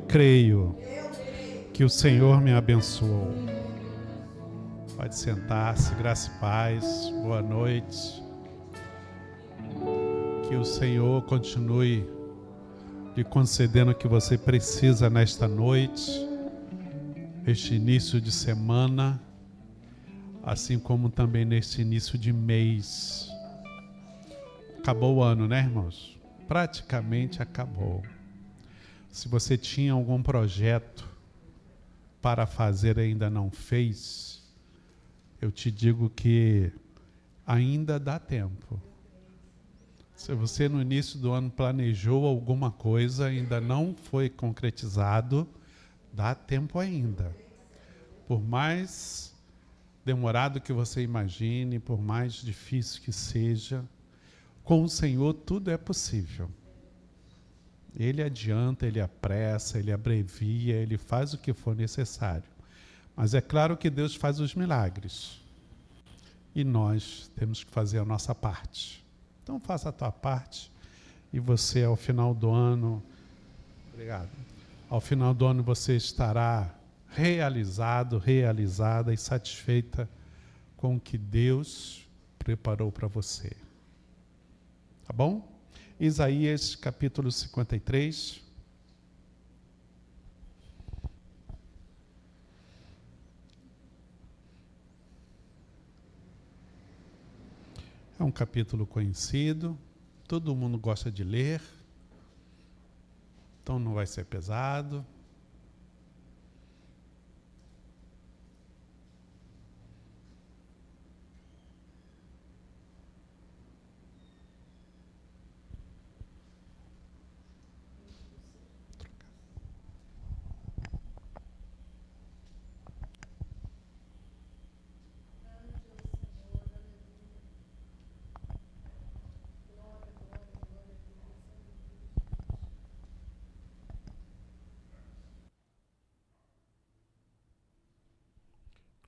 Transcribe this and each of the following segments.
creio que o Senhor me abençoou. Pode sentar-se, graça e paz, boa noite. Que o Senhor continue lhe concedendo o que você precisa nesta noite, este início de semana, assim como também neste início de mês. Acabou o ano, né, irmãos? Praticamente acabou. Se você tinha algum projeto para fazer e ainda não fez, eu te digo que ainda dá tempo. Se você no início do ano planejou alguma coisa, ainda não foi concretizado, dá tempo ainda. Por mais demorado que você imagine, por mais difícil que seja, com o Senhor tudo é possível. Ele adianta, Ele apressa, Ele abrevia, Ele faz o que for necessário. Mas é claro que Deus faz os milagres. E nós temos que fazer a nossa parte. Então faça a tua parte e você ao final do ano, obrigado, ao final do ano você estará realizado, realizada e satisfeita com o que Deus preparou para você. Tá bom? Isaías capítulo 53. É um capítulo conhecido, todo mundo gosta de ler, então não vai ser pesado.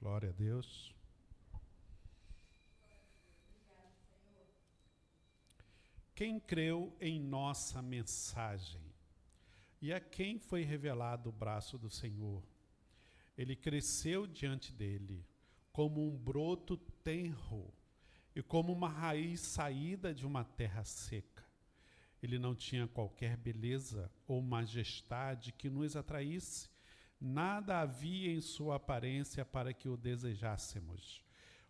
Glória a Deus. Quem creu em nossa mensagem? E a quem foi revelado o braço do Senhor? Ele cresceu diante dele, como um broto tenro e como uma raiz saída de uma terra seca. Ele não tinha qualquer beleza ou majestade que nos atraísse. Nada havia em sua aparência para que o desejássemos.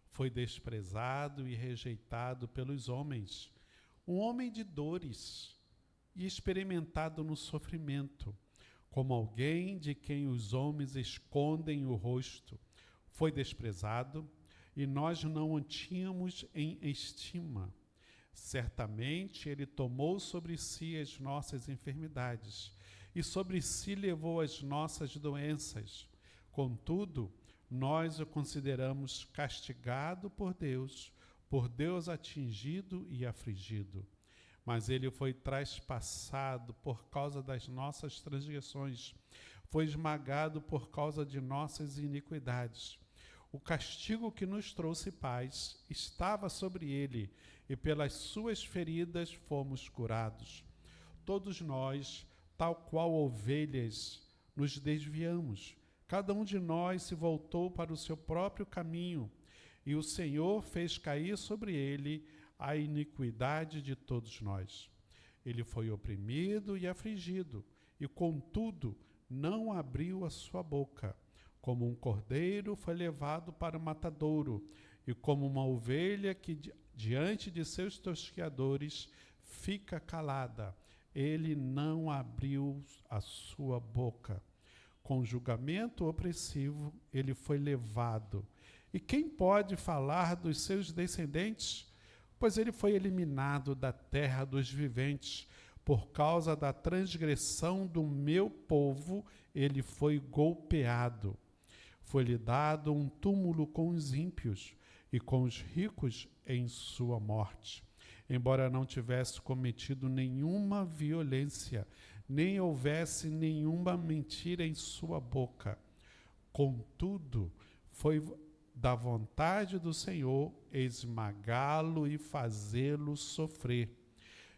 Foi desprezado e rejeitado pelos homens, um homem de dores e experimentado no sofrimento, como alguém de quem os homens escondem o rosto. Foi desprezado e nós não o tínhamos em estima. Certamente ele tomou sobre si as nossas enfermidades e sobre si levou as nossas doenças. Contudo, nós o consideramos castigado por Deus atingido e afligido. Mas ele foi traspassado por causa das nossas transgressões, foi esmagado por causa de nossas iniquidades. O castigo que nos trouxe paz estava sobre ele, e pelas suas feridas fomos curados. Todos nós, tal qual ovelhas, nos desviamos. Cada um de nós se voltou para o seu próprio caminho, e o Senhor fez cair sobre ele a iniquidade de todos nós. Ele foi oprimido e afligido, e contudo não abriu a sua boca. Como um cordeiro foi levado para o matadouro, e como uma ovelha que diante de seus tosqueadores fica calada, ele não abriu a sua boca. Com julgamento opressivo ele foi levado. E quem pode falar dos seus descendentes? Pois ele foi eliminado da terra dos viventes. Por causa da transgressão do meu povo, ele foi golpeado. Foi-lhe dado um túmulo com os ímpios e com os ricos em sua morte. Embora não tivesse cometido nenhuma violência, nem houvesse nenhuma mentira em sua boca. Contudo, foi da vontade do Senhor esmagá-lo e fazê-lo sofrer.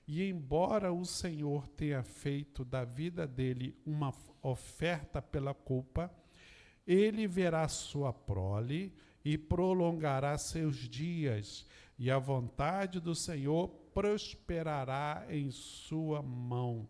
E embora o Senhor tenha feito da vida dele uma oferta pela culpa, ele verá sua prole e prolongará seus dias, e a vontade do Senhor prosperará em sua mão.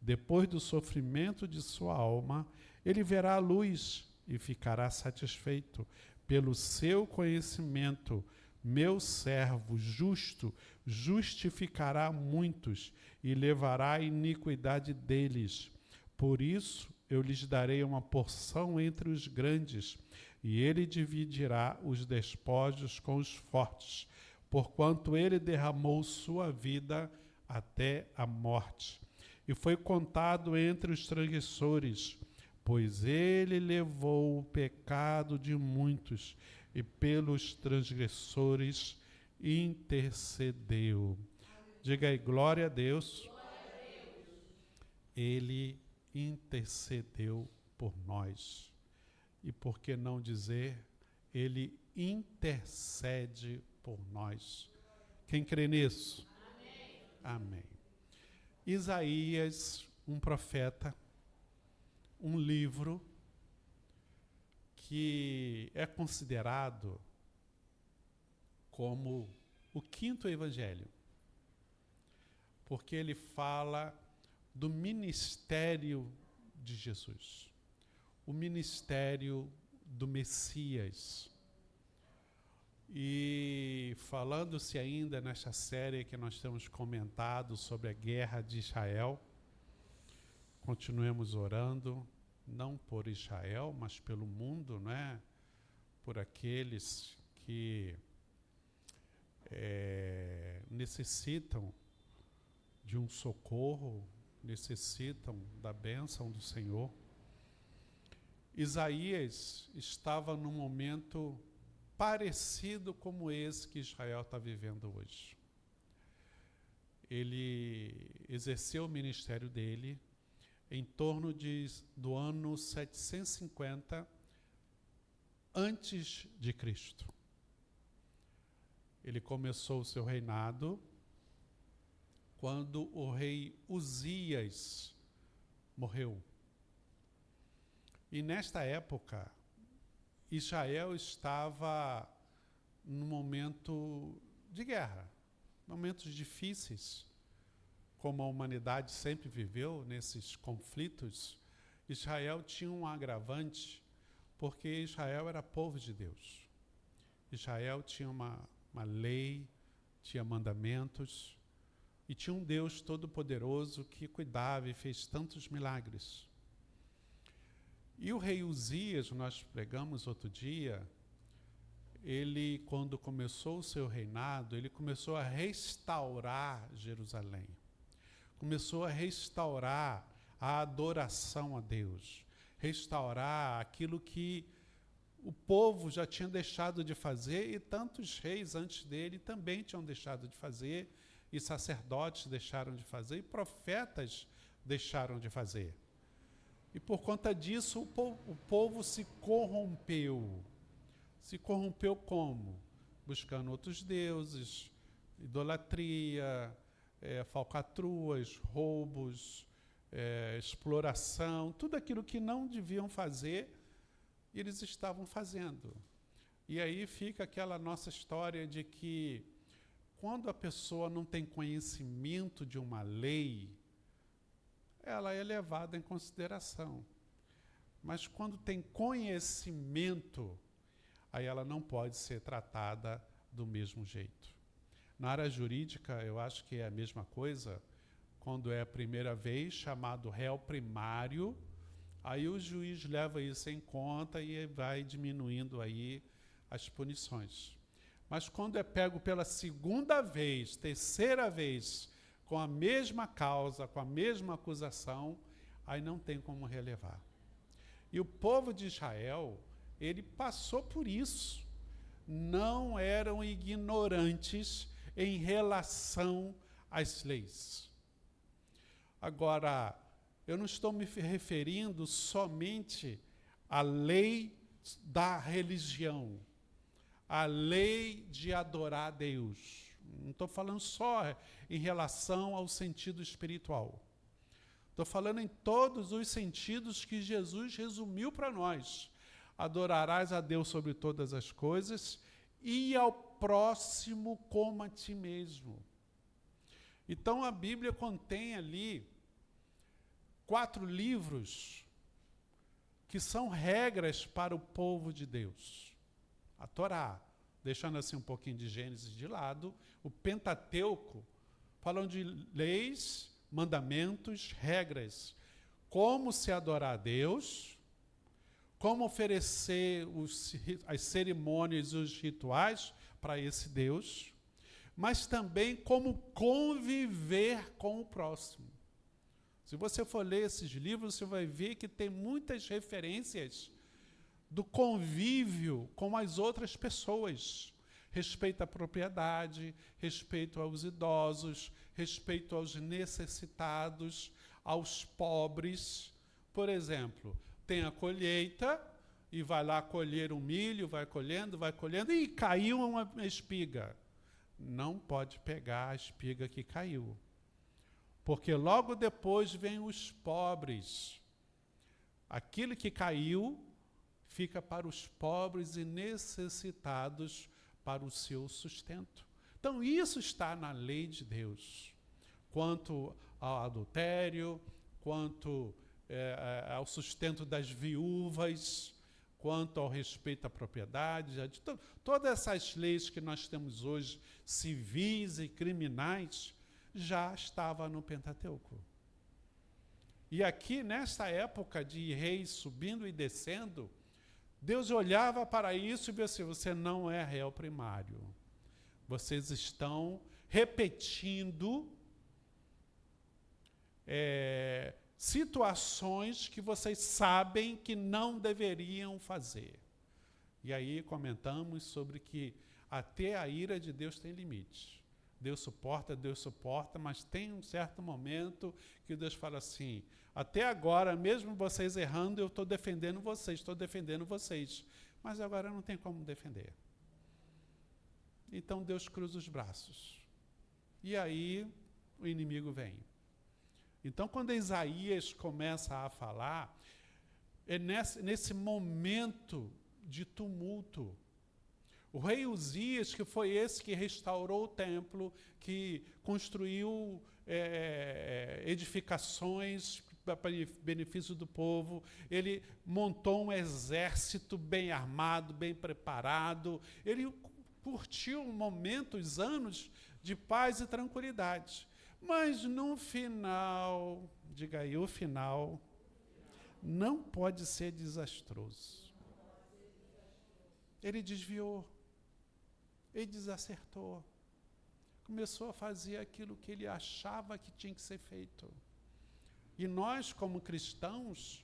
Depois do sofrimento de sua alma, ele verá a luz e ficará satisfeito. Pelo seu conhecimento, meu servo justo justificará muitos e levará a iniquidade deles. Por isso, eu lhes darei uma porção entre os grandes, e ele dividirá os despojos com os fortes, porquanto ele derramou sua vida até a morte. E foi contado entre os transgressores, pois ele levou o pecado de muitos, e pelos transgressores intercedeu. Diga aí, glória a Deus. Glória a Deus. Ele intercedeu por nós. E por que não dizer, ele intercede por nós. Quem crê nisso? Amém. Amém. Isaías, um profeta, um livro que é considerado como o quinto evangelho, porque ele fala do ministério de Jesus, o ministério do Messias. E falando-se ainda nesta série que nós temos comentado sobre a guerra de Israel, continuemos orando, não por Israel, mas pelo mundo, né? Por aqueles que necessitam de um socorro, necessitam da bênção do Senhor. Isaías estava num momento parecido como esse que Israel está vivendo hoje. Ele exerceu o ministério dele em torno do ano 750 antes de Cristo. Ele começou o seu reinado quando o rei Uzias morreu. E nesta época, Israel estava num momento de guerra, momentos difíceis, como a humanidade sempre viveu nesses conflitos. Israel tinha um agravante, porque Israel era povo de Deus. Israel tinha uma lei, tinha mandamentos, e tinha um Deus todo-poderoso que cuidava e fez tantos milagres. E o rei Uzias, nós pregamos outro dia, ele, quando começou o seu reinado, ele começou a restaurar Jerusalém. Começou a restaurar a adoração a Deus, restaurar aquilo que o povo já tinha deixado de fazer, e tantos reis antes dele também tinham deixado de fazer, e sacerdotes deixaram de fazer, e profetas deixaram de fazer. E por conta disso, o povo se corrompeu. Se corrompeu como? Buscando outros deuses, idolatria, falcatruas, roubos, exploração, tudo aquilo que não deviam fazer, eles estavam fazendo. E aí fica aquela nossa história de que, quando a pessoa não tem conhecimento de uma lei, ela é levada em consideração. Mas quando tem conhecimento, aí ela não pode ser tratada do mesmo jeito. Na área jurídica, eu acho que é a mesma coisa. Quando é a primeira vez, chamado réu primário, aí o juiz leva isso em conta e vai diminuindo aí as punições. Mas quando é pego pela segunda vez, terceira vez, com a mesma causa, com a mesma acusação, aí não tem como relevar. E o povo de Israel, ele passou por isso. Não eram ignorantes em relação às leis. Agora, eu não estou me referindo somente à lei da religião, à lei de adorar a Deus. Não estou falando só em relação ao sentido espiritual. Estou falando em todos os sentidos que Jesus resumiu para nós. Adorarás a Deus sobre todas as coisas e ao próximo como a ti mesmo. Então a Bíblia contém ali 4 livros que são regras para o povo de Deus. A Torá, deixando assim um pouquinho de Gênesis de lado, o Pentateuco, falando de leis, mandamentos, regras, como se adorar a Deus, como oferecer as cerimônias e os rituais para esse Deus, mas também como conviver com o próximo. Se você for ler esses livros, você vai ver que tem muitas referências do convívio com as outras pessoas. Respeito à propriedade, respeito aos idosos, respeito aos necessitados, aos pobres. Por exemplo, tem a colheita e vai lá colher um milho, vai colhendo, e caiu uma espiga. Não pode pegar a espiga que caiu, porque logo depois vêm os pobres. Aquilo que caiu fica para os pobres e necessitados para o seu sustento. Então, isso está na lei de Deus. Quanto ao adultério, quanto ao sustento das viúvas, quanto ao respeito à propriedade, todas essas leis que nós temos hoje, civis e criminais, já estava no Pentateuco. E aqui, nesta época de reis subindo e descendo, Deus olhava para isso e dizia assim: você não é réu primário. Vocês estão repetindo situações que vocês sabem que não deveriam fazer. E aí comentamos sobre que até a ira de Deus tem limite. Deus suporta, mas tem um certo momento que Deus fala assim: até agora, mesmo vocês errando, eu estou defendendo vocês, mas agora não tem como defender. Então Deus cruza os braços. E aí o inimigo vem. Então, quando Isaías começa a falar, é nesse momento de tumulto. O rei Uzias, que foi esse que restaurou o templo, que construiu edificações para benefício do povo, ele montou um exército bem armado, bem preparado, ele curtiu momentos, anos de paz e tranquilidade. Mas no final, diga aí, o final não pode ser desastroso. Ele desviou, ele desacertou, começou a fazer aquilo que ele achava que tinha que ser feito. E nós, como cristãos,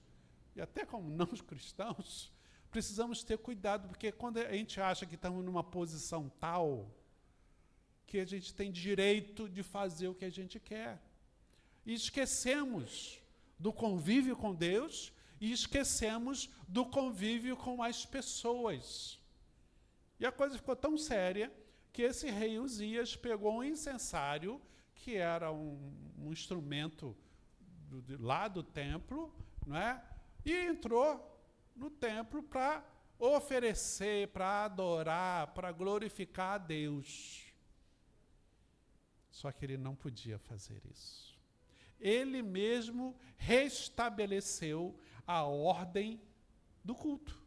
e até como não cristãos, precisamos ter cuidado, porque quando a gente acha que estamos numa posição tal que a gente tem direito de fazer o que a gente quer, e esquecemos do convívio com Deus e esquecemos do convívio com as pessoas. E a coisa ficou tão séria que esse rei Uzias pegou um incensário, que era um instrumento lá do templo, não é? E entrou no templo para oferecer, para adorar, para glorificar a Deus. Só que ele não podia fazer isso. Ele mesmo restabeleceu a ordem do culto.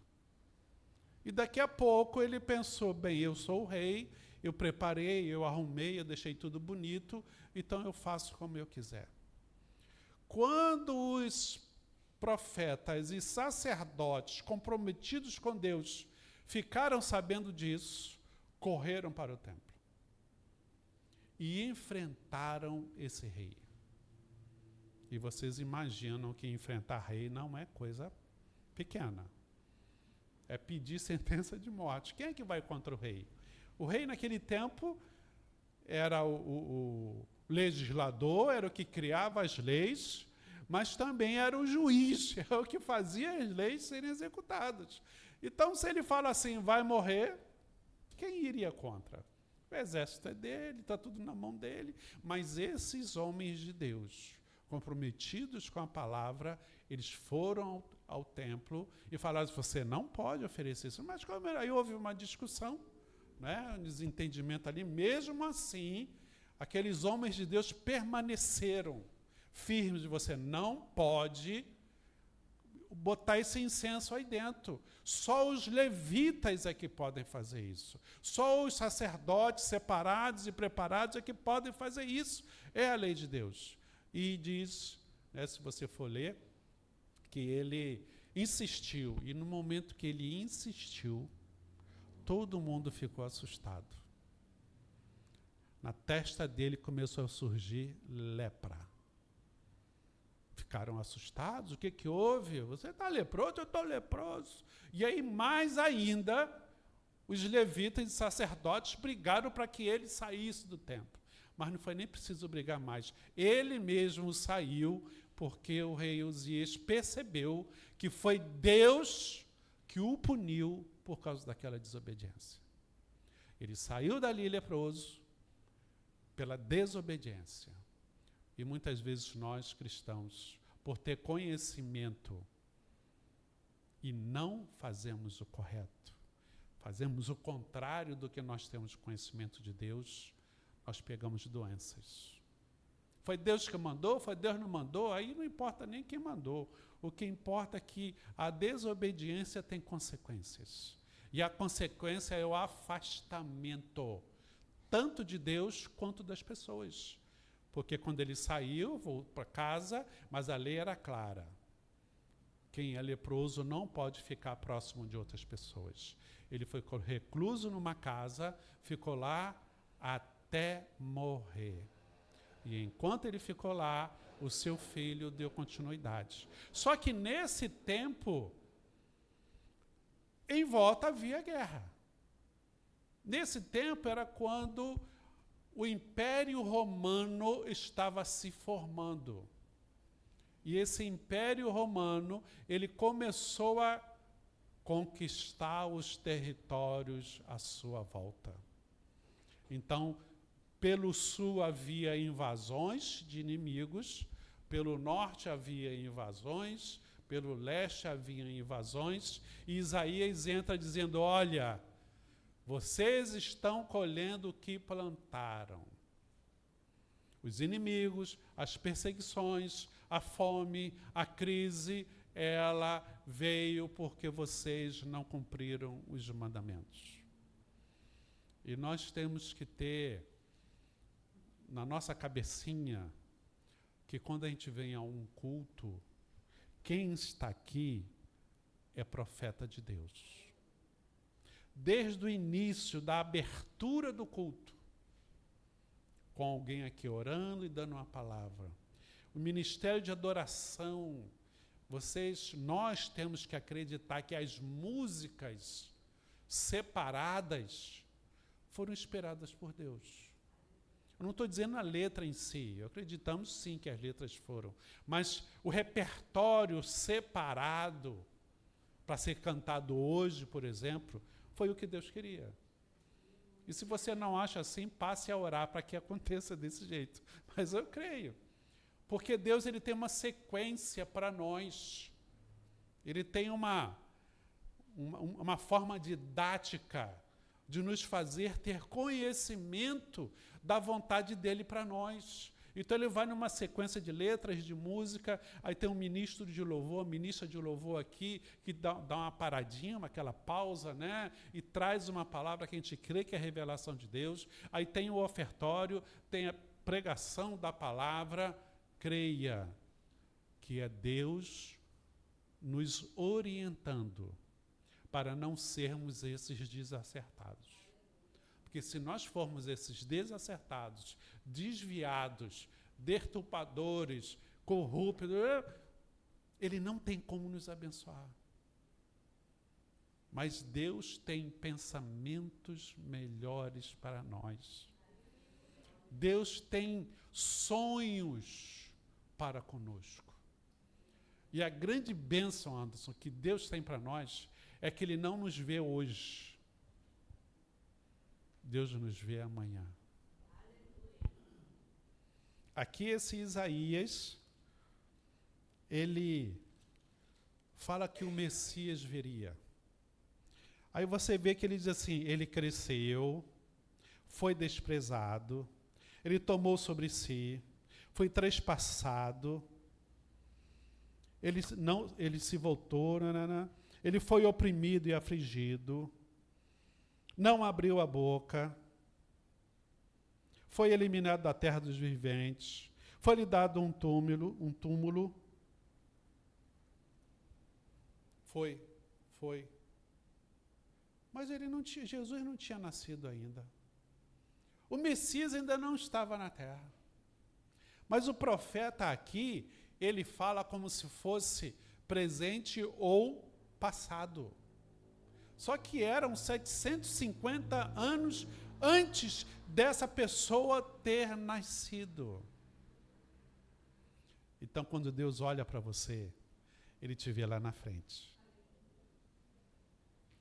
E daqui a pouco ele pensou: bem, eu sou o rei, eu preparei, eu arrumei, eu deixei tudo bonito, então eu faço como eu quiser. Quando os profetas e sacerdotes comprometidos com Deus ficaram sabendo disso, correram para o templo e enfrentaram esse rei. E vocês imaginam que enfrentar rei não é coisa pequena. É pedir sentença de morte. Quem é que vai contra o rei? O rei, naquele tempo, era o legislador, era o que criava as leis, mas também era o juiz, é o que fazia as leis serem executadas. Então, se ele fala assim, vai morrer, quem iria contra? O exército é dele, está tudo na mão dele. Mas esses homens de Deus comprometidos com a palavra, eles foram ao templo e falaram: você não pode oferecer isso. Mas como aí houve uma discussão, né, um desentendimento ali. Mesmo assim, aqueles homens de Deus permaneceram firmes. Você não pode botar esse incenso aí dentro. Só os levitas é que podem fazer isso. Só os sacerdotes separados e preparados é que podem fazer isso. É a lei de Deus. E diz, né, se você for ler, que ele insistiu. E no momento que ele insistiu, todo mundo ficou assustado. Na testa dele começou a surgir lepra. Ficaram assustados. O que houve? Você está leproso? Eu estou leproso. E aí, mais ainda, os levitas e sacerdotes brigaram para que ele saísse do templo. Mas não foi nem preciso brigar mais. Ele mesmo saiu, porque o rei Uzias percebeu que foi Deus que o puniu por causa daquela desobediência. Ele saiu dali leproso pela desobediência. E muitas vezes nós, cristãos, por ter conhecimento e não fazemos o correto, fazemos o contrário do que nós temos conhecimento de Deus, nós pegamos doenças. Foi Deus que mandou? Foi Deus que não mandou? Aí não importa nem quem mandou. O que importa é que a desobediência tem consequências. E a consequência é o afastamento, tanto de Deus quanto das pessoas. Porque quando ele saiu, voltou para casa, mas a lei era clara. Quem é leproso não pode ficar próximo de outras pessoas. Ele foi recluso numa casa, ficou lá até morrer. E enquanto ele ficou lá, o seu filho deu continuidade. Só que nesse tempo, em volta havia guerra. Nesse tempo era quando o Império Romano estava se formando. E esse Império Romano, ele começou a conquistar os territórios à sua volta. Então, pelo sul havia invasões de inimigos, pelo norte havia invasões, pelo leste havia invasões, e Isaías entra dizendo: olha, vocês estão colhendo o que plantaram. Os inimigos, as perseguições, a fome, a crise, ela veio porque vocês não cumpriram os mandamentos. E nós temos que ter na nossa cabecinha que quando a gente vem a um culto, quem está aqui é profeta de Deus. Desde o início da abertura do culto, com alguém aqui orando e dando uma palavra. O ministério de adoração, nós temos que acreditar que as músicas separadas foram inspiradas por Deus. Eu não estou dizendo a letra em si, acreditamos sim que as letras foram, mas o repertório separado para ser cantado hoje, por exemplo, foi o que Deus queria. E se você não acha assim, passe a orar para que aconteça desse jeito. Mas eu creio. Porque Deus ele tem uma sequência para nós. Ele tem uma forma didática de nos fazer ter conhecimento da vontade dele para nós. Então ele vai numa sequência de letras, de música, aí tem um ministro de louvor, ministra de louvor aqui, que dá uma paradinha, aquela pausa, né? E traz uma palavra que a gente crê que é a revelação de Deus. Aí tem o ofertório, tem a pregação da palavra. Creia que é Deus nos orientando para não sermos esses desacertados. Porque se nós formos esses desacertados, desviados, deturpadores, corruptos, ele não tem como nos abençoar. Mas Deus tem pensamentos melhores para nós. Deus tem sonhos para conosco. E a grande bênção, Anderson, que Deus tem para nós é que ele não nos vê hoje. Deus nos vê amanhã. Aqui esse Isaías, ele fala que o Messias viria. Aí você vê que ele diz assim, ele cresceu, foi desprezado, ele tomou sobre si, foi trespassado, ele se voltou, ele foi oprimido e afligido, não abriu a boca, foi eliminado da terra dos viventes, foi-lhe dado um túmulo. Foi. Mas Jesus não tinha nascido ainda. O Messias ainda não estava na terra. Mas o profeta aqui, ele fala como se fosse presente ou passado. Só que eram 750 anos antes dessa pessoa ter nascido. Então, quando Deus olha para você, ele te vê lá na frente.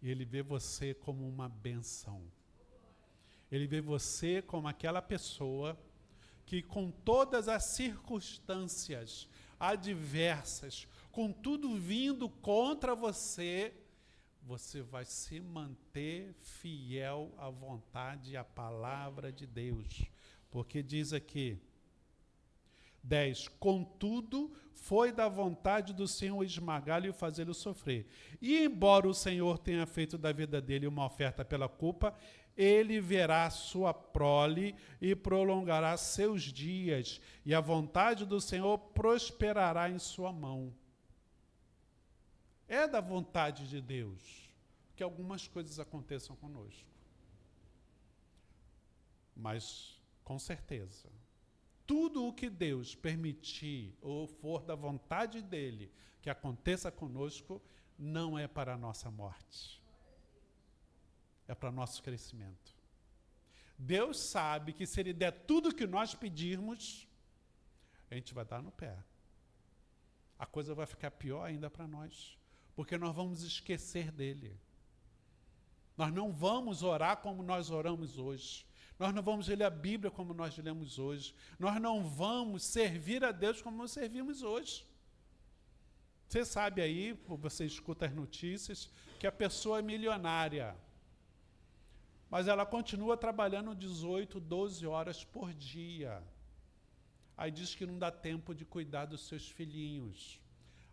E ele vê você como uma bênção. Ele vê você como aquela pessoa que, com todas as circunstâncias adversas, com tudo vindo contra você, você vai se manter fiel à vontade e à palavra de Deus. Porque diz aqui, 10. Contudo, foi da vontade do Senhor esmagá-lo e fazê-lo sofrer. E embora o Senhor tenha feito da vida dele uma oferta pela culpa, ele verá sua prole e prolongará seus dias, e a vontade do Senhor prosperará em sua mão. É da vontade de Deus que algumas coisas aconteçam conosco. Mas, com certeza, tudo o que Deus permitir ou for da vontade dele que aconteça conosco, não é para a nossa morte. É para o nosso crescimento. Deus sabe que se ele der tudo o que nós pedirmos, a gente vai dar no pé. A coisa vai ficar pior ainda para nós, porque nós vamos esquecer dele. Nós não vamos orar como nós oramos hoje. Nós não vamos ler a Bíblia como nós lemos hoje. Nós não vamos servir a Deus como nós servimos hoje. Você sabe aí, você escuta as notícias, que a pessoa é milionária, mas ela continua trabalhando 18, 12 horas por dia. Aí diz que não dá tempo de cuidar dos seus filhinhos.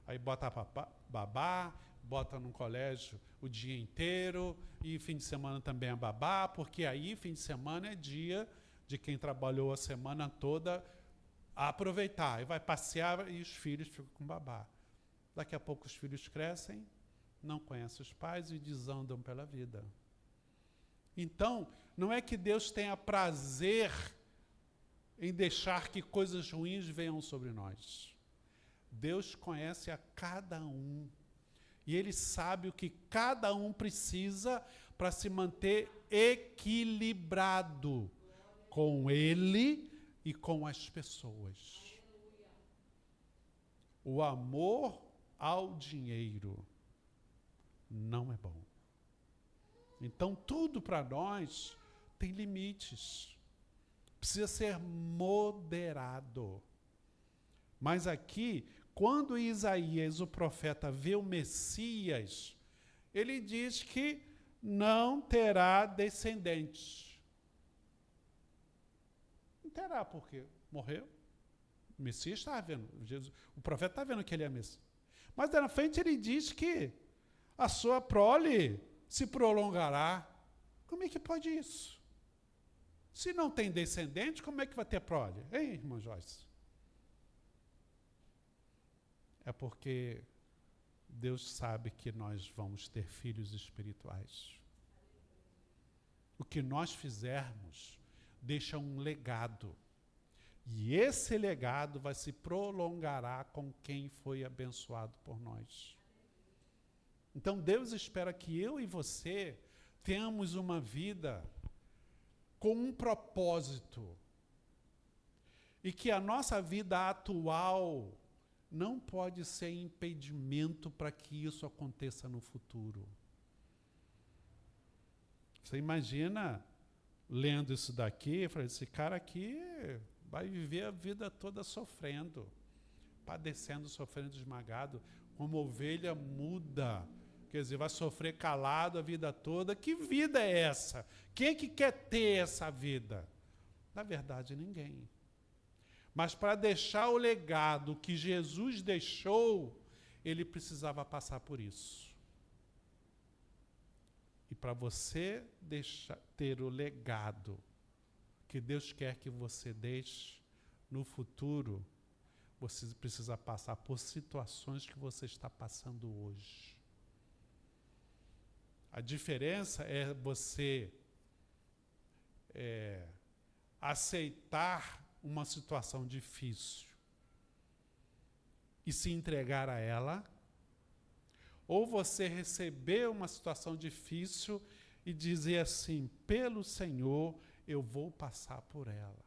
Aí bota babá, bota no colégio o dia inteiro, e fim de semana também é babá, porque aí fim de semana é dia de quem trabalhou a semana toda a aproveitar. E vai passear e os filhos ficam com babá. Daqui a pouco os filhos crescem, não conhecem os pais e desandam pela vida. Então, não é que Deus tenha prazer em deixar que coisas ruins venham sobre nós. Deus conhece a cada um. E Ele sabe o que cada um precisa para se manter equilibrado com Ele e com as pessoas. O amor ao dinheiro não é bom. Então, tudo para nós tem limites. Precisa ser moderado. Mas aqui, quando Isaías, o profeta, vê o Messias, ele diz que não terá descendentes. Não terá, porque morreu. O Messias está vendo, o profeta está vendo que ele é Messias. Mas na frente ele diz que a sua prole se prolongará. Como é que pode isso? Se não tem descendente, como é que vai ter prole? Hein, irmã Joyce? É porque Deus sabe que nós vamos ter filhos espirituais. O que nós fizermos deixa um legado. E esse legado vai se prolongará com quem foi abençoado por nós. Então Deus espera que eu e você tenhamos uma vida com um propósito. E que a nossa vida atual não pode ser impedimento para que isso aconteça no futuro. Você imagina, lendo isso daqui, esse cara aqui vai viver a vida toda sofrendo, padecendo, sofrendo, esmagado, como ovelha muda. Quer dizer, vai sofrer calado a vida toda. Que vida é essa? Quem é que quer ter essa vida? Na verdade, ninguém. Mas para deixar o legado que Jesus deixou, ele precisava passar por isso. E para você ter o legado que Deus quer que você deixe no futuro, você precisa passar por situações que você está passando hoje. A diferença é você aceitar uma situação difícil e se entregar a ela, ou você receber uma situação difícil e dizer assim: pelo Senhor eu vou passar por ela.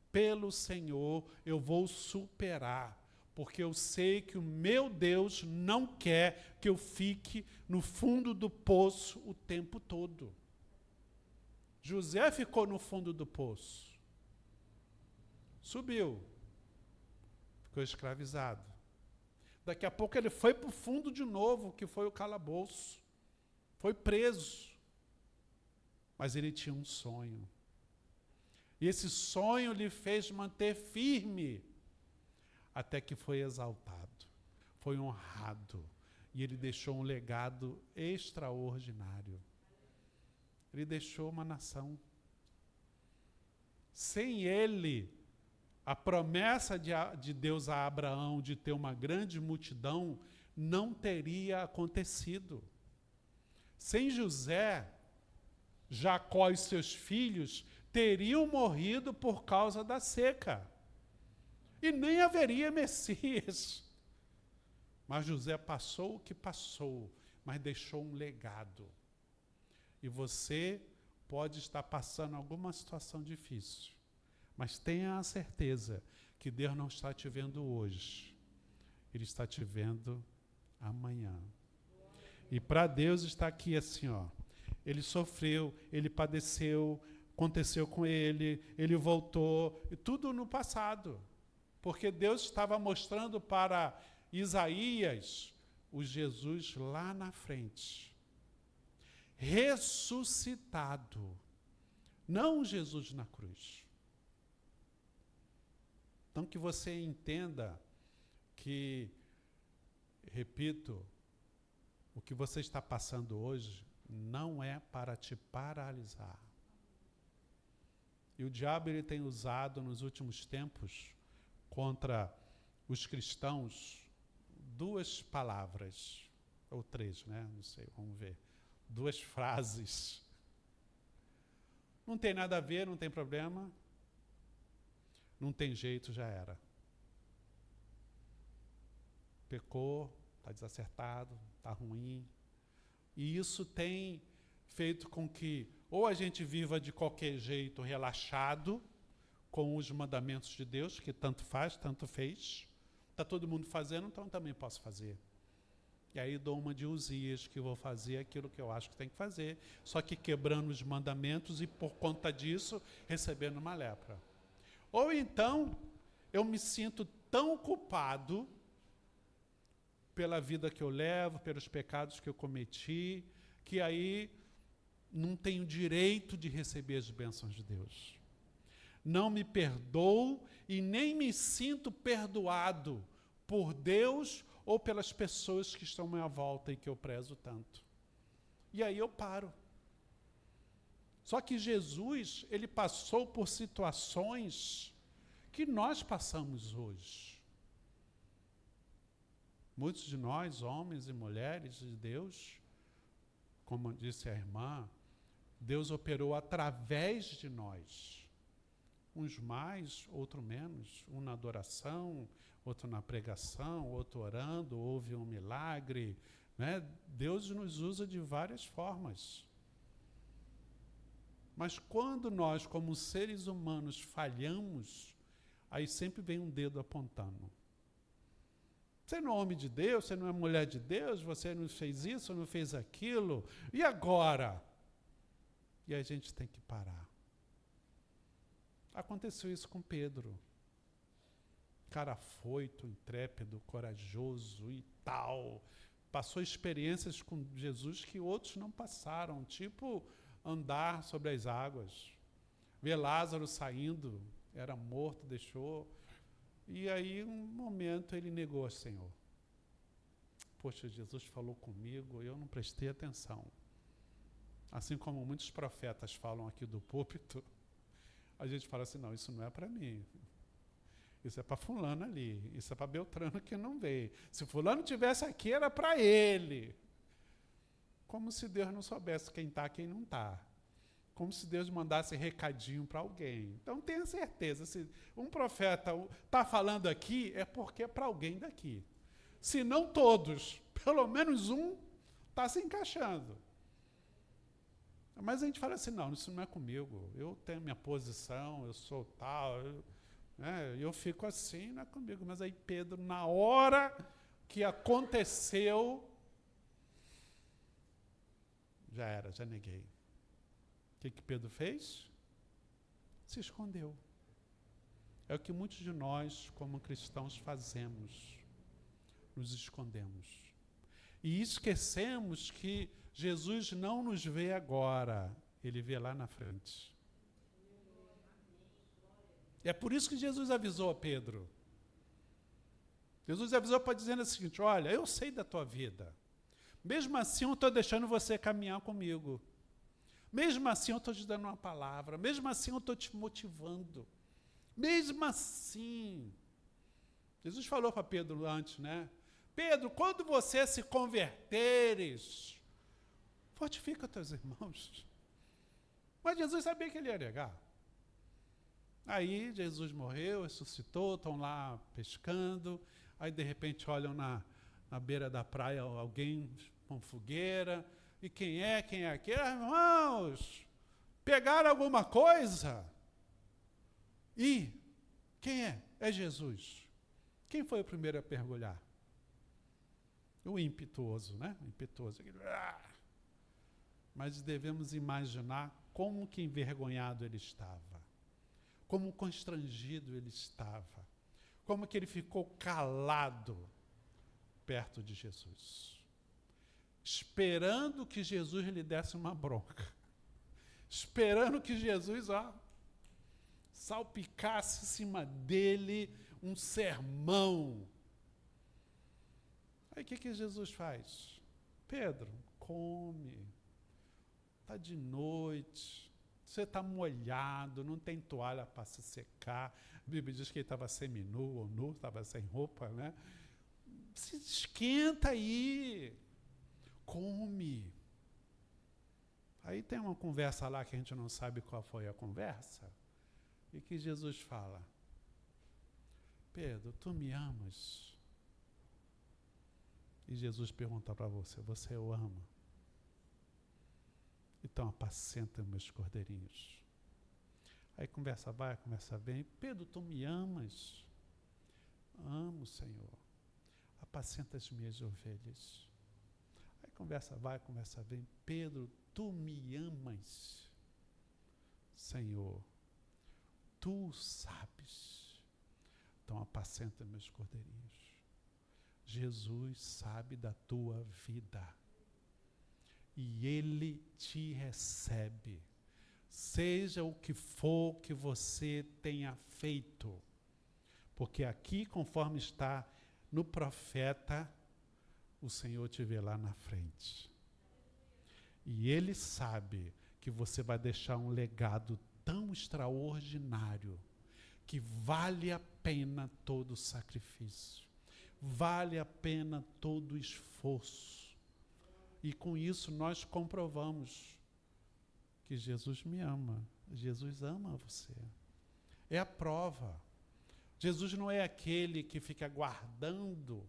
Pelo Senhor eu vou superar, porque eu sei que o meu Deus não quer que eu fique no fundo do poço o tempo todo. José ficou no fundo do poço. Subiu. Ficou escravizado. Daqui a pouco ele foi para o fundo de novo, que foi o calabouço. Foi preso. Mas ele tinha um sonho. E esse sonho lhe fez manter firme, até que foi exaltado, foi honrado, e ele deixou um legado extraordinário. Ele deixou uma nação. Sem ele, a promessa de Deus a Abraão de ter uma grande multidão não teria acontecido. Sem José, Jacó e seus filhos teriam morrido por causa da seca. E nem haveria Messias. Mas José passou o que passou, mas deixou um legado. E você pode estar passando alguma situação difícil, mas tenha a certeza que Deus não está te vendo hoje. Ele está te vendo amanhã. E para Deus está aqui assim, ó. Ele sofreu, ele padeceu, aconteceu com ele, ele voltou, e tudo no passado. Porque Deus estava mostrando para Isaías o Jesus lá na frente. Ressuscitado. Não Jesus na cruz. Então que você entenda que, repito, o que você está passando hoje não é para te paralisar. E o diabo ele tem usado nos últimos tempos contra os cristãos duas palavras, ou três, né? Não sei, vamos ver. Duas frases. Não tem nada a ver, não tem problema. Não tem jeito, já era. Pecou, está desacertado, está ruim. E isso tem feito com que ou a gente viva de qualquer jeito, relaxado, com os mandamentos de Deus, que tanto faz, tanto fez. Está todo mundo fazendo, então eu também posso fazer. E aí dou uma de Uzias, que vou fazer aquilo que eu acho que tem que fazer, só que quebrando os mandamentos e, por conta disso, recebendo uma lepra. Ou então, eu me sinto tão culpado pela vida que eu levo, pelos pecados que eu cometi, que aí não tenho direito de receber as bênçãos de Deus. Não me perdoo e nem me sinto perdoado por Deus ou pelas pessoas que estão à minha volta e que eu prezo tanto. E aí eu paro. Só que Jesus, ele passou por situações que nós passamos hoje. Muitos de nós, homens e mulheres de Deus, como disse a irmã, Deus operou através de nós. Uns mais, outros menos. Um na adoração, outro na pregação, outro orando, houve um milagre. Né? Deus nos usa de várias formas. Mas quando nós, como seres humanos, falhamos, aí sempre vem um dedo apontando. Você não é homem de Deus, você não é mulher de Deus, você não fez isso, não fez aquilo. E agora? E a gente tem que parar. Aconteceu isso com Pedro. cara afoito, intrépido, corajoso e tal. Passou experiências com Jesus que outros não passaram, tipo andar sobre as águas, ver Lázaro saindo, era morto, deixou. E aí, um momento, ele negou ao Senhor. Poxa, Jesus falou comigo, eu não prestei atenção. Assim como muitos profetas falam aqui do púlpito, a gente fala assim, não, isso não é para mim. Isso é para fulano ali, isso é para Beltrano que não veio. Se fulano tivesse aqui, era para ele. Como se Deus não soubesse quem está, quem não está. Como se Deus mandasse recadinho para alguém. Então tenha certeza, se um profeta está falando aqui, é porque é para alguém daqui. Se não todos, pelo menos um está se encaixando. Mas a gente fala assim, não, isso não é comigo. Eu tenho minha posição, eu sou tal, eu fico assim, não é comigo. Mas aí Pedro, na hora que aconteceu, já era, já neguei. O que Pedro fez? Se escondeu. É o que muitos de nós, como cristãos, fazemos. Nos escondemos. E esquecemos que Jesus não nos vê agora, ele vê lá na frente. É por isso que Jesus avisou a Pedro. Jesus avisou para dizer o seguinte, olha, eu sei da tua vida. Mesmo assim eu estou deixando você caminhar comigo. Mesmo assim eu estou te dando uma palavra. Mesmo assim eu estou te motivando. Mesmo assim. Jesus falou para Pedro antes, né? Pedro, quando você se converteres, fortifica teus irmãos. Mas Jesus sabia que ele ia negar. Aí Jesus morreu, ressuscitou, estão lá pescando, aí de repente olham na beira da praia alguém com fogueira, e quem é aquele? Irmãos, pegaram alguma coisa? E quem é? É Jesus. Quem foi o primeiro a mergulhar? O impetuoso, né? O impetuoso. Mas devemos imaginar como que envergonhado ele estava. Como constrangido ele estava. Como que ele ficou calado perto de Jesus. Esperando que Jesus lhe desse uma bronca. Esperando que Jesus, salpicasse em cima dele um sermão. Aí o que Jesus faz? Pedro, come. Está de noite. Você está molhado, não tem toalha para se secar. A Bíblia diz que ele estava seminu ou nu, estava sem roupa, né? Se esquenta aí. Come. Aí tem uma conversa lá que a gente não sabe qual foi a conversa. E que Jesus fala, Pedro, tu me amas? E Jesus pergunta para você, você o ama? Então apacenta meus cordeirinhos. Aí conversa vai, conversa vem. Pedro, tu me amas? Amo, Senhor. Apacenta as minhas ovelhas. Aí conversa vai, conversa vem. Pedro, tu me amas? Senhor, tu sabes. Então apacenta meus cordeirinhos. Jesus sabe da tua vida. E Ele te recebe. Seja o que for que você tenha feito. Porque aqui, conforme está no profeta, o Senhor te vê lá na frente. E Ele sabe que você vai deixar um legado tão extraordinário que vale a pena todo o sacrifício. Vale a pena todo o esforço. E com isso nós comprovamos que Jesus me ama. Jesus ama você. É a prova. Jesus não é aquele que fica guardando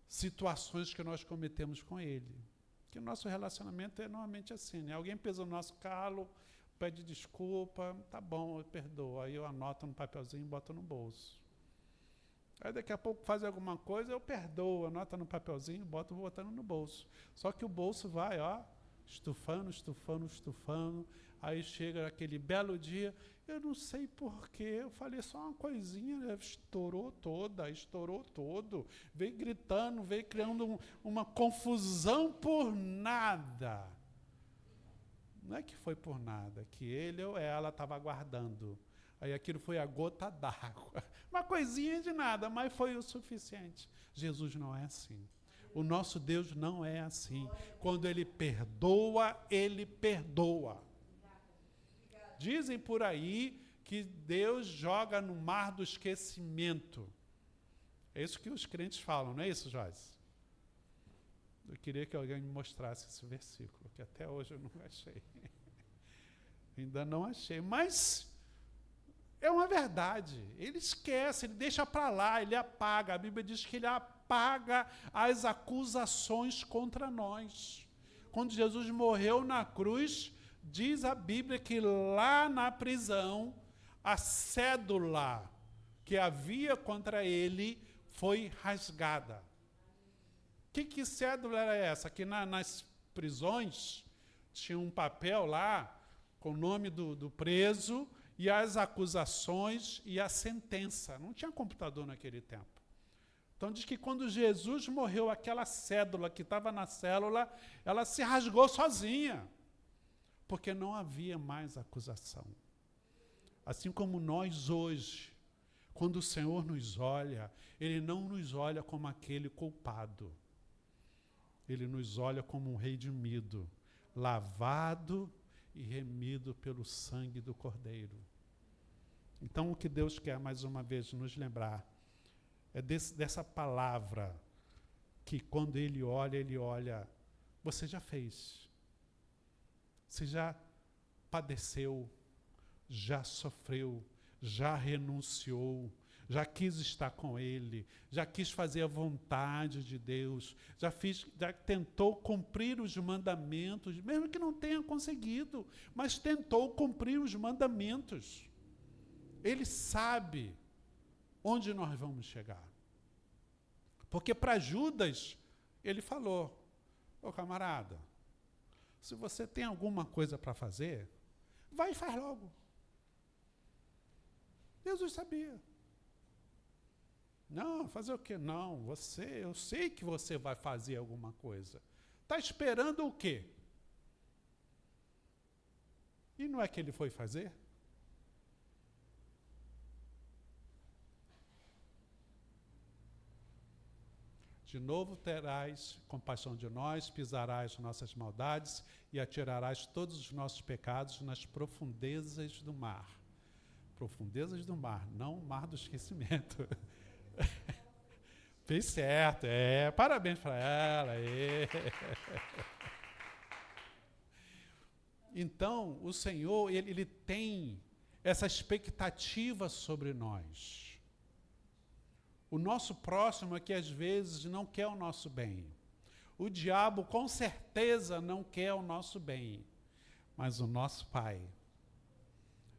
situações que nós cometemos com Ele. Porque o nosso relacionamento é normalmente assim, né? Alguém pesa o nosso calo, pede desculpa, tá bom, eu perdoo. Aí eu anoto no papelzinho e boto no bolso. Aí daqui a pouco faz alguma coisa, eu perdoo, anota no papelzinho, boto botando no bolso. Só que o bolso vai, estufando, Aí chega aquele belo dia, eu não sei porquê, eu falei só uma coisinha, estourou todo, veio gritando, veio criando uma confusão por nada. Não é que foi por nada, que ele ou ela estava aguardando. Aí aquilo foi a gota d'água. Uma coisinha de nada, mas foi o suficiente. Jesus não é assim. O nosso Deus não é assim. Quando Ele perdoa, Ele perdoa. Dizem por aí que Deus joga no mar do esquecimento. É isso que os crentes falam, não é isso, Joyce? Eu queria que alguém me mostrasse esse versículo, que até hoje eu não achei. Ainda não achei, mas é uma verdade. Ele esquece, ele deixa para lá, ele apaga. A Bíblia diz que ele apaga as acusações contra nós. Quando Jesus morreu na cruz, diz a Bíblia que lá na prisão, a cédula que havia contra ele foi rasgada. Que cédula era essa? Que nas prisões tinha um papel lá com o nome do preso e as acusações e a sentença. Não tinha computador naquele tempo. Então diz que quando Jesus morreu, aquela cédula que estava na célula, ela se rasgou sozinha, porque não havia mais acusação. Assim como nós hoje, quando o Senhor nos olha, Ele não nos olha como aquele culpado. Ele nos olha como um redimido, lavado e remido pelo sangue do Cordeiro. Então, o que Deus quer, mais uma vez, nos lembrar, é dessa palavra, que quando Ele olha, você já fez, você já padeceu, já sofreu, já renunciou, já quis estar com Ele, já quis fazer a vontade de Deus, já tentou cumprir os mandamentos, mesmo que não tenha conseguido, mas tentou cumprir os mandamentos. Ele sabe onde nós vamos chegar. Porque para Judas, ele falou, ô camarada, se você tem alguma coisa para fazer, vai e faz logo. Jesus sabia. Não, fazer o quê? Não, eu sei que você vai fazer alguma coisa. Está esperando o quê? E não é que ele foi fazer? De novo terás compaixão de nós, pisarás nossas maldades e atirarás todos os nossos pecados nas profundezas do mar. Profundezas do mar, não o mar do esquecimento. Fez certo, parabéns para ela. Então, o Senhor, ele tem essa expectativa sobre nós. O nosso próximo é que às vezes não quer o nosso bem. O diabo com certeza não quer o nosso bem. Mas o nosso Pai,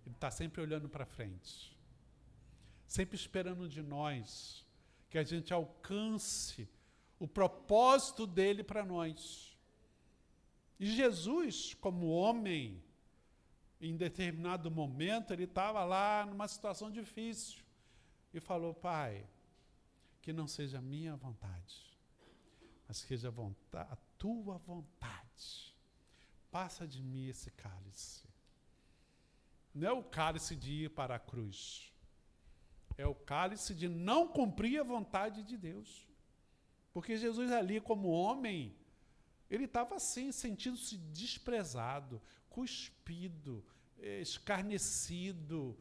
Ele está sempre olhando para frente. Sempre esperando de nós que a gente alcance o propósito dele para nós. E Jesus, como homem, em determinado momento, ele estava lá numa situação difícil. E falou, Pai, que não seja a minha vontade, mas que seja a tua vontade. Passa de mim esse cálice. Não é o cálice de ir para a cruz. É o cálice de não cumprir a vontade de Deus. Porque Jesus ali, como homem, ele estava assim, sentindo-se desprezado, cuspido, escarnecido,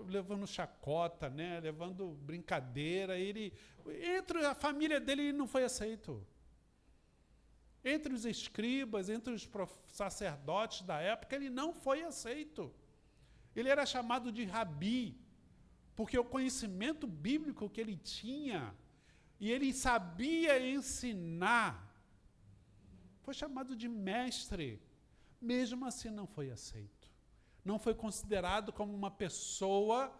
levando chacota, né? Levando brincadeira. Entre a família dele, ele não foi aceito. Entre os escribas, entre os sacerdotes da época, ele não foi aceito. Ele era chamado de rabi, porque o conhecimento bíblico que ele tinha, e ele sabia ensinar, foi chamado de mestre. Mesmo assim não foi aceito. Não foi considerado como uma pessoa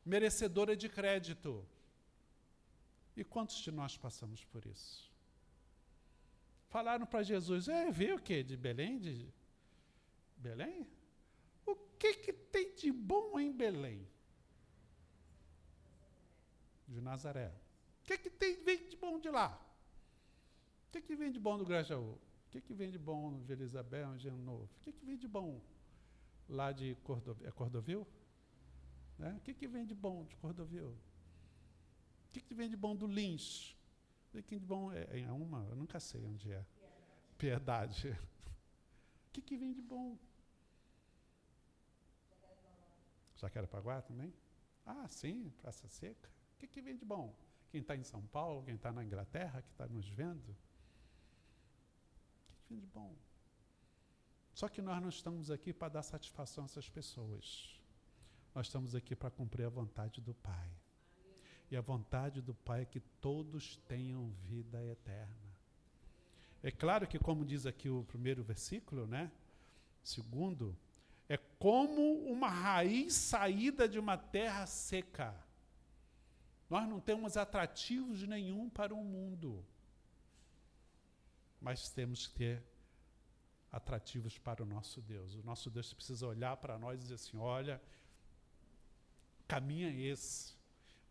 merecedora de crédito. E quantos de nós passamos por isso? Falaram para Jesus, veio o quê? De Belém? Belém? O que tem de bom em Belém? De Nazaré. O vem de bom de lá? O que vem de bom do Grajaú? O que vem de bom no Vila Isabel, em Engenho Novo? O que vem de bom lá de Cordovil? É Cordovil? Né? O que vem de bom de Cordovil? O que vem de bom do Lins? O que vem de bom é uma? Eu nunca sei onde é. Piedade. O que vem de bom? Jacarepaguá também? Ah, sim, Praça Seca. O que vem de bom? Quem está em São Paulo, quem está na Inglaterra, que está nos vendo? O que vem de bom? Só que nós não estamos aqui para dar satisfação a essas pessoas. Nós estamos aqui para cumprir a vontade do Pai. E a vontade do Pai é que todos tenham vida eterna. É claro que, como diz aqui o primeiro versículo, né? Segundo, é como uma raiz saída de uma terra seca. Nós não temos atrativos nenhum para o mundo, mas temos que ter atrativos para o nosso Deus. O nosso Deus precisa olhar para nós e dizer assim, olha, caminho é esse.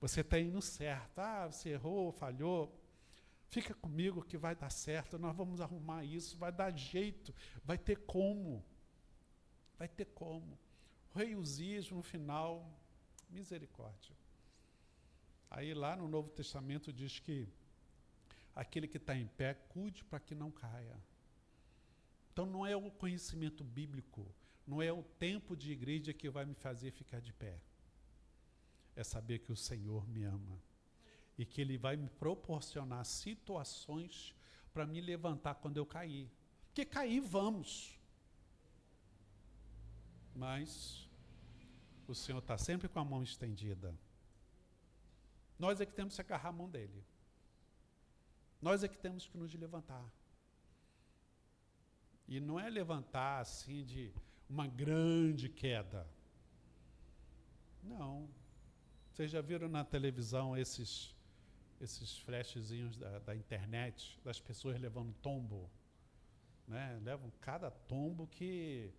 Você está indo certo. Ah, você errou, falhou. Fica comigo que vai dar certo. Nós vamos arrumar isso. Vai dar jeito. Vai ter como. Vai ter como. O rei Uzias, no final, misericórdia. Aí lá no Novo Testamento diz que aquele que está em pé, cuide para que não caia. Então não é o conhecimento bíblico, não é o tempo de igreja que vai me fazer ficar de pé. É saber que o Senhor me ama e que Ele vai me proporcionar situações para me levantar quando eu cair. Porque cair, vamos. Mas o Senhor está sempre com a mão estendida. Nós é que temos que agarrar a mão dEle. Nós é que temos que nos levantar. E não é levantar assim de uma grande queda. Não. Vocês já viram na televisão esses flashzinhos da internet, das pessoas levando tombo? Né? Levam cada tombo que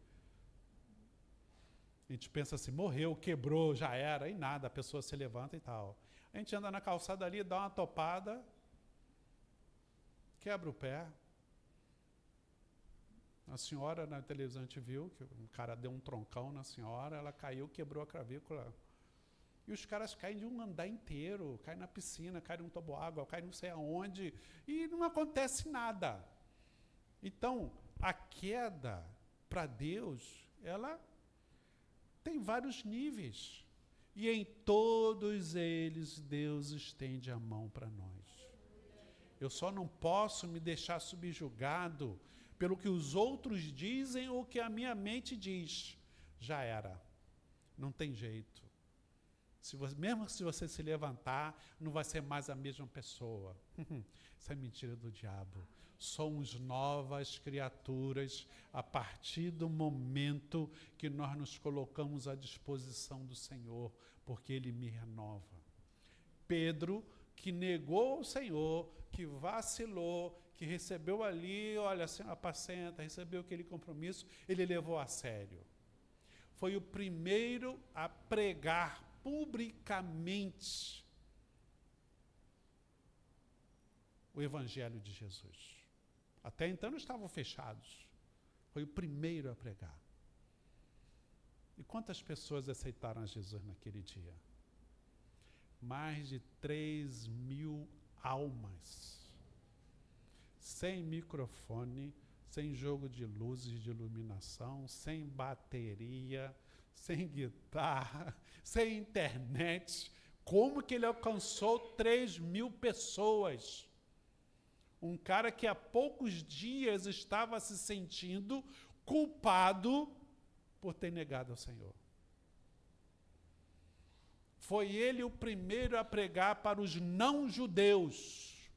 a gente pensa assim, morreu, quebrou, já era, e nada, a pessoa se levanta e tal. A gente anda na calçada ali, dá uma topada, quebra o pé. A senhora na televisão a gente viu que um cara deu um troncão na senhora, ela caiu, quebrou a clavícula. E os caras caem de um andar inteiro, caem na piscina, caem num toboágua, caem não sei aonde, e não acontece nada. Então, a queda, para Deus, ela tem vários níveis. E em todos eles, Deus estende a mão para nós. Eu só não posso me deixar subjugado pelo que os outros dizem ou que a minha mente diz. Já era. Não tem jeito. Mesmo se você se levantar, não vai ser mais a mesma pessoa. Isso é mentira do diabo. Somos novas criaturas a partir do momento que nós nos colocamos à disposição do Senhor, porque Ele me renova. Pedro, que negou o Senhor, que vacilou, que recebeu ali, olha, apacenta, recebeu aquele compromisso, ele levou a sério. Foi o primeiro a pregar publicamente o Evangelho de Jesus. Até então não estavam fechados. Foi o primeiro a pregar. E quantas pessoas aceitaram a Jesus naquele dia? Mais de 3.000 almas. Sem microfone, sem jogo de luzes de iluminação, sem bateria, sem guitarra, sem internet. Como que ele alcançou 3.000 pessoas? Um cara que há poucos dias estava se sentindo culpado por ter negado ao Senhor. Foi ele o primeiro a pregar para os não-judeus.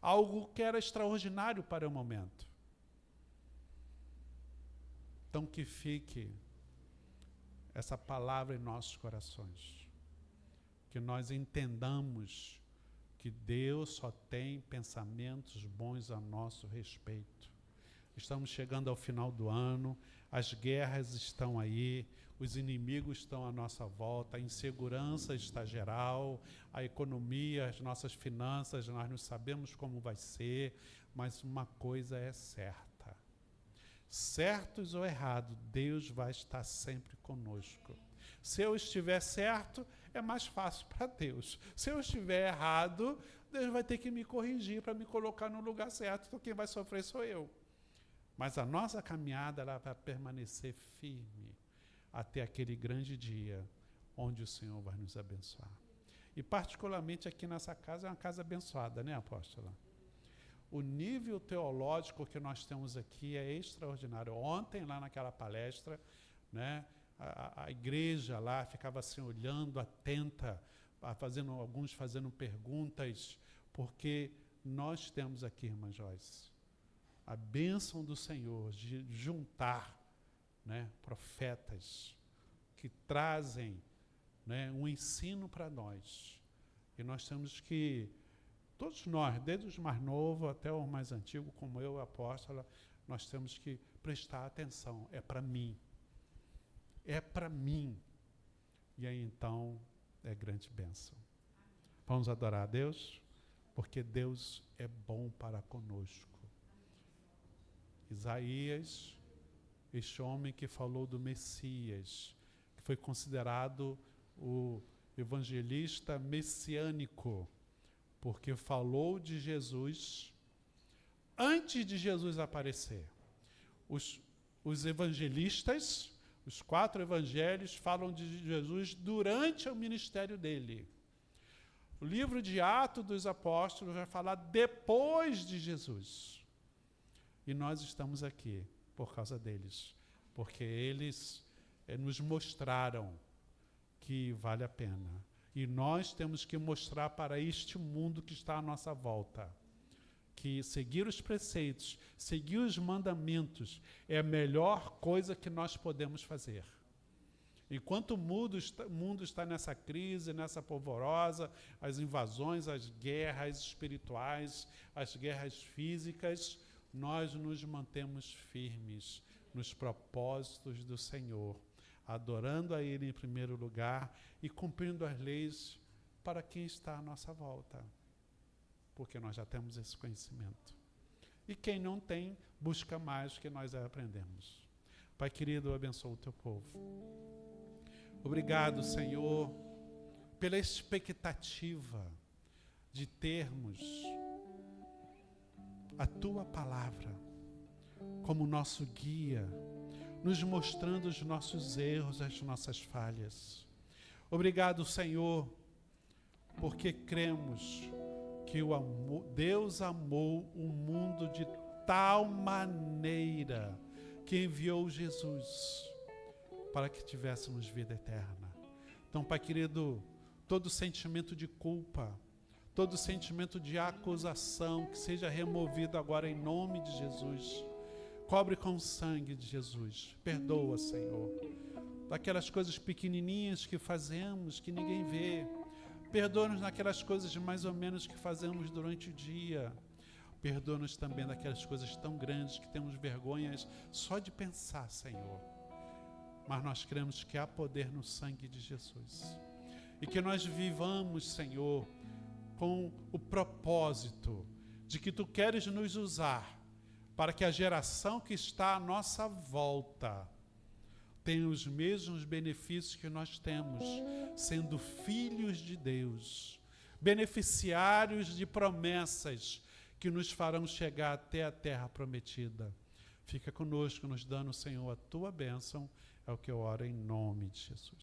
Algo que era extraordinário para o momento. Então que fique essa palavra em nossos corações. Que nós entendamos que Deus só tem pensamentos bons a nosso respeito. Estamos chegando ao final do ano, as guerras estão aí, os inimigos estão à nossa volta, a insegurança está geral, a economia, as nossas finanças, nós não sabemos como vai ser, mas uma coisa é certa. Certos ou errados, Deus vai estar sempre conosco. Se eu estiver certo, é mais fácil para Deus. Se eu estiver errado, Deus vai ter que me corrigir para me colocar no lugar certo, então quem vai sofrer sou eu. Mas a nossa caminhada ela vai permanecer firme até aquele grande dia onde o Senhor vai nos abençoar. E particularmente aqui nessa casa, é uma casa abençoada, né, apóstola? O nível teológico que nós temos aqui é extraordinário. Ontem, lá naquela palestra, né, a igreja lá ficava assim olhando, atenta, alguns fazendo perguntas, porque nós temos aqui, irmã Joyce, a bênção do Senhor de juntar, né, profetas que trazem, né, um ensino para nós. E nós temos que, todos nós, desde os mais novos até os mais antigos, como eu, apóstola, nós temos que prestar atenção. É para mim. É para mim. E aí então é grande bênção. Vamos adorar a Deus? Porque Deus é bom para conosco. Isaías, este homem que falou do Messias, que foi considerado o evangelista messiânico, porque falou de Jesus antes de Jesus aparecer. Os evangelistas, os 4 evangelhos, falam de Jesus durante o ministério dele. O livro de Atos dos Apóstolos vai falar depois de Jesus. E nós estamos aqui por causa deles, porque eles nos mostraram que vale a pena. E nós temos que mostrar para este mundo que está à nossa volta que seguir os preceitos, seguir os mandamentos é a melhor coisa que nós podemos fazer. Enquanto o mundo está nessa crise, nessa polvorosa, as invasões, as guerras espirituais, as guerras físicas, nós nos mantemos firmes nos propósitos do Senhor, adorando a Ele em primeiro lugar e cumprindo as leis para quem está à nossa volta, porque nós já temos esse conhecimento. E quem não tem, busca mais que nós aprendemos. Pai querido, abençoa o teu povo. Obrigado, Senhor, pela expectativa de termos a Tua palavra como nosso guia, nos mostrando os nossos erros, as nossas falhas. Obrigado, Senhor, porque cremos que Deus amou o mundo de tal maneira que enviou Jesus para que tivéssemos vida eterna. Então, Pai querido, todo sentimento de culpa, todo sentimento de acusação, que seja removido agora em nome de Jesus. Cobre com o sangue de Jesus. Perdoa, Senhor, daquelas coisas pequenininhas que fazemos, que ninguém vê. Perdoa-nos naquelas coisas mais ou menos que fazemos durante o dia. Perdoa-nos também daquelas coisas tão grandes que temos vergonhas só de pensar, Senhor. Mas nós cremos que há poder no sangue de Jesus. E que nós vivamos, Senhor, com o propósito de que Tu queres nos usar para que a geração que está à nossa volta tenha os mesmos benefícios que nós temos, sendo filhos de Deus, beneficiários de promessas que nos farão chegar até a terra prometida. Fica conosco, nos dando, Senhor, a Tua bênção. É o que eu oro em nome de Jesus.